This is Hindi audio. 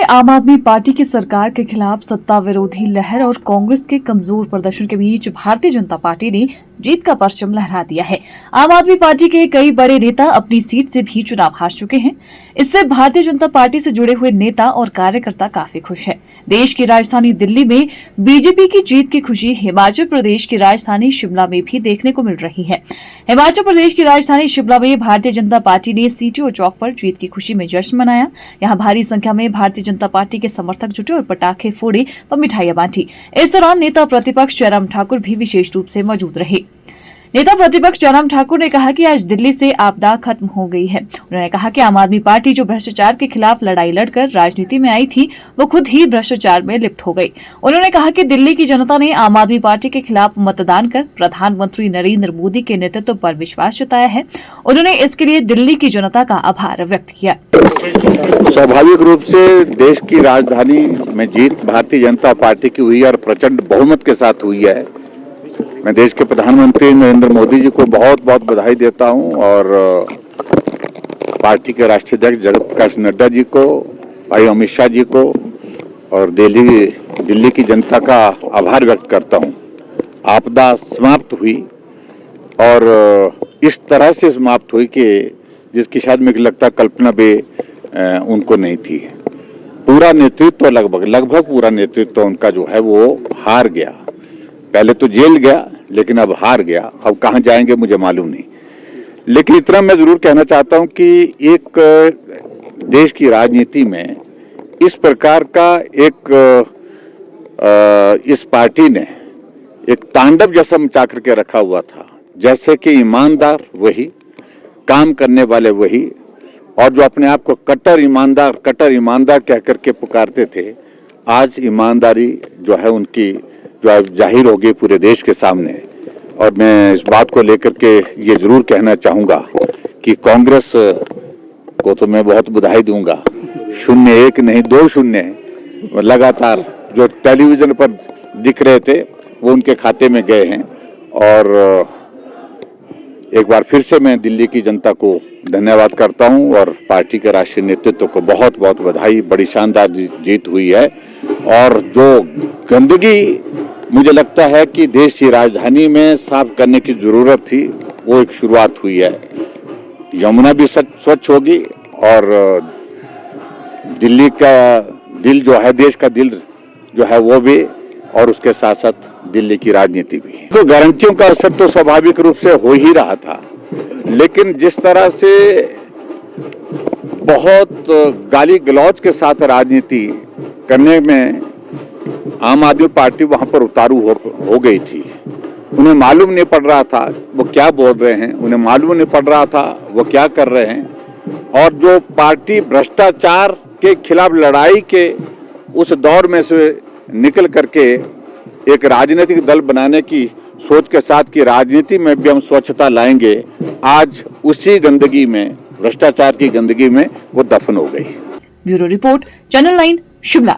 आम आदमी पार्टी की सरकार के खिलाफ सत्ता विरोधी लहर और कांग्रेस के कमजोर प्रदर्शन के बीच भारतीय जनता पार्टी ने जीत का परचम लहरा दिया है। आम आदमी पार्टी के कई बड़े नेता अपनी सीट से भी चुनाव हार चुके हैं। इससे भारतीय जनता पार्टी से जुड़े हुए नेता और कार्यकर्ता काफी खुश हैं। देश की राजधानी दिल्ली में बीजेपी की जीत की खुशी हिमाचल प्रदेश की राजधानी शिमला में भी देखने को मिल रही है। हिमाचल प्रदेश की राजधानी शिमला में भारतीय जनता पार्टी ने सीटीओ चौक पर जीत की खुशी में जश्न मनाया। यहाँ भारी संख्या में भारतीय जनता पार्टी के समर्थक जुटे और पटाखे फोड़े व मिठाइयां बांटी। इस दौरान नेता प्रतिपक्ष जयराम ठाकुर भी विशेष रूप से मौजूद रहे। नेता प्रतिपक्ष जयराम ठाकुर ने कहा कि आज दिल्ली से आपदा खत्म हो गई है। उन्होंने कहा कि आम आदमी पार्टी जो भ्रष्टाचार के खिलाफ लड़ाई लड़कर राजनीति में आई थी, वो खुद ही भ्रष्टाचार में लिप्त हो गई। उन्होंने कहा कि दिल्ली की जनता ने आम आदमी पार्टी के खिलाफ मतदान कर प्रधानमंत्री नरेंद्र मोदी के नेतृत्व पर विश्वास जताया है। उन्होंने इसके लिए दिल्ली की जनता का आभार व्यक्त किया। स्वाभाविक रूप से देश की राजधानी में जीत भारतीय जनता पार्टी की हुई और प्रचंड बहुमत के साथ हुई है। मैं देश के प्रधानमंत्री नरेंद्र मोदी जी को बहुत बहुत बधाई देता हूं और पार्टी के राष्ट्रीय अध्यक्ष जगत प्रकाश नड्डा जी को, भाई अमित शाह जी को और दिल्ली की जनता का आभार व्यक्त करता हूं। आपदा समाप्त हुई और इस तरह से समाप्त हुई कि जिसकी शायद मुझे लगता कल्पना भी उनको नहीं थी। पूरा नेतृत्व लगभग पूरा नेतृत्व उनका जो है वो हार गया। पहले तो जेल गया लेकिन अब हार गया। अब कहां जाएंगे मुझे मालूम नहीं, लेकिन इतना मैं जरूर कहना चाहता हूं कि एक देश की राजनीति में इस प्रकार का इस पार्टी ने एक तांडव जैसा मचा करके रखा हुआ था, जैसे कि ईमानदार वही, काम करने वाले वही, और जो अपने आप को कट्टर ईमानदार कह करके पुकारते थे, आज ईमानदारी जो है उनकी जो है जाहिर होगी पूरे देश के सामने। और मैं इस बात को लेकर के ये जरूर कहना चाहूँगा कि कांग्रेस को तो मैं बहुत बधाई दूंगा। 0-1 नहीं 2-0 लगातार जो टेलीविजन पर दिख रहे थे वो उनके खाते में गए हैं। और एक बार फिर से मैं दिल्ली की जनता को धन्यवाद करता हूं और पार्टी के राष्ट्रीय नेतृत्व को बहुत बहुत बधाई। बड़ी शानदार जीत हुई है और जो गंदगी मुझे लगता है कि देश की राजधानी में साफ करने की जरूरत थी, वो एक शुरुआत हुई है। यमुना भी स्वच्छ होगी और दिल्ली का दिल जो है, देश का दिल जो है वो भी, और उसके साथ साथ दिल्ली की राजनीति भी। तो गारंटियों का असर तो स्वाभाविक रूप से हो ही रहा था, लेकिन जिस तरह से बहुत गाली गलौज के साथ राजनीति करने में आम आदमी पार्टी वहां पर उतारू हो गई थी। उन्हें मालूम नहीं पड़ रहा था वो क्या बोल रहे हैं, उन्हें मालूम नहीं पड़ रहा था वो क्या कर रहे हैं। और जो पार्टी भ्रष्टाचार के खिलाफ लड़ाई के उस दौर में से निकल करके एक राजनीतिक दल बनाने की सोच के साथ कि राजनीति में भी हम स्वच्छता लाएंगे, आज उसी गंदगी में, भ्रष्टाचार की गंदगी में वो दफन हो गई। Bureau report, channel 9 Shimla.